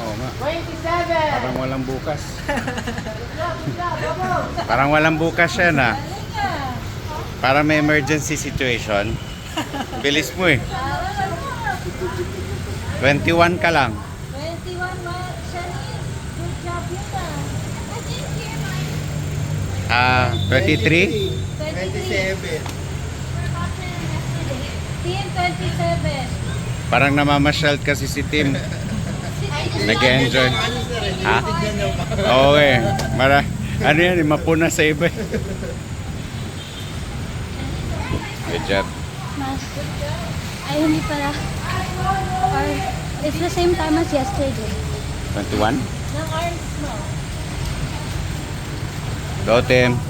Oo nga. 27. Parang walang bukas. Parang walang bukas yan ah. Parang may emergency situation. Bilis mo eh. 21 ka lang. 21 Shanice. Good job yun Ah, 23? 23. Team 27. Parang namamasyal kasi si Tim. Nag-enjoy. Ha? Oo eh. Ano yan, mapuna sa iba. Good job. Mas. Ay, hindi pala. Or, it's the same time as yesterday. 21? Ng arms mo. Go, Tim.